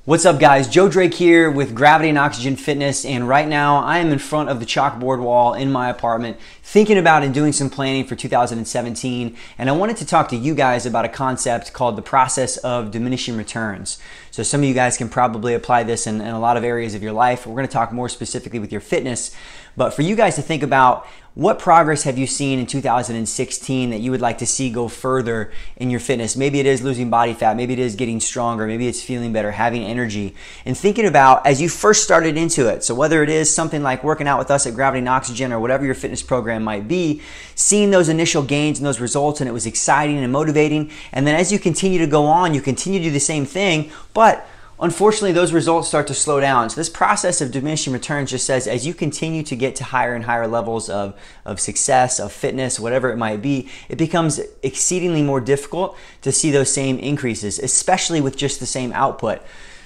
What's up guys, Joe Drake here with Gravity and Oxygen Fitness, and right now I am in front of the chalkboard wall in my apartment thinking about and doing some planning for 2017, and I wanted to talk to you guys about a concept called the process of diminishing returns. So some of you guys can probably apply this in a lot of areas of your life. We're going to talk more specifically with your fitness, but for you guys to think about what progress have you seen in 2016 that you would like to see go further in your fitness? Maybe it is losing body fat, maybe it is getting stronger, maybe it's feeling better, having energy, and thinking about as you first started into it. So whether it is something like working out with us at Gravity and Oxygen or whatever your fitness program might be, seeing those initial gains and those results, and it was exciting and motivating. And then as you continue to go on, you continue to do the same thing, but unfortunately, those results start to slow down. So this process of diminishing returns just says as you continue to get to higher and higher levels of success, of fitness, whatever it might be, it becomes exceedingly more difficult to see those same increases, especially with just the same output.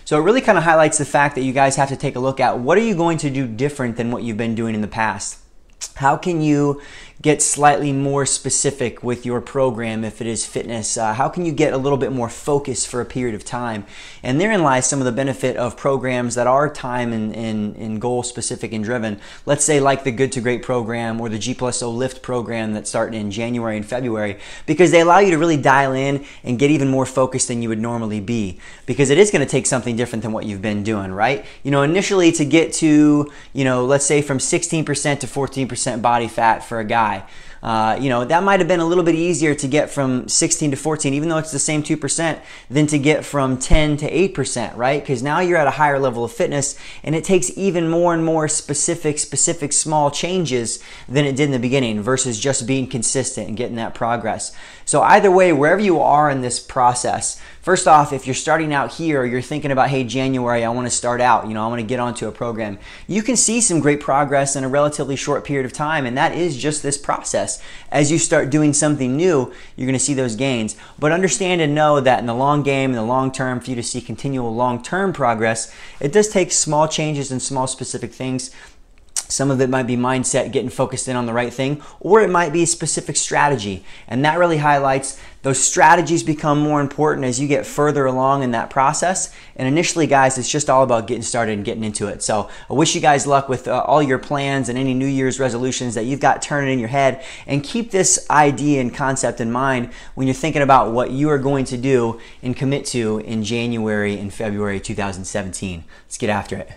So it really kind of highlights the fact that you guys have to take a look at what are you going to do different than what you've been doing in the past. How can you get slightly more specific with your program if it is fitness? How can you get a little bit more focus for a period of time? And therein lies some of the benefit of programs that are time and goal specific and driven. Let's say like the Good to Great program or the G+O Lift program that's starting in January and February, because they allow you to really dial in and get even more focused than you would normally be, because it is going to take something different than what you've been doing, right? You know, initially to get to, let's say from 16% to 14% body fat for a guy, that might have been a little bit easier to get from 16 to 14, even though it's the same 2%, than to get from 10 to 8%, right? Because now you're at a higher level of fitness, and it takes even more and more specific small changes than it did in the beginning versus just being consistent and getting that progress. So either way, wherever you are in this process, first off, if you're starting out here, or you're thinking about, hey, January, I want to start out, I want to get onto a program, you can see some great progress in a relatively short period of time, and that is just this process. As you start doing something new, you're going to see those gains. But understand and know that in the long game, in the long term, for you to see continual long-term progress, it does take small changes and small specific things. Some of it might be mindset, getting focused in on the right thing, or it might be a specific strategy. And that really highlights those strategies become more important as you get further along in that process. And initially, guys, it's just all about getting started and getting into it. So I wish you guys luck with all your plans and any New Year's resolutions that you've got turning in your head. And keep this idea and concept in mind when you're thinking about what you are going to do and commit to in January and February 2017. Let's get after it.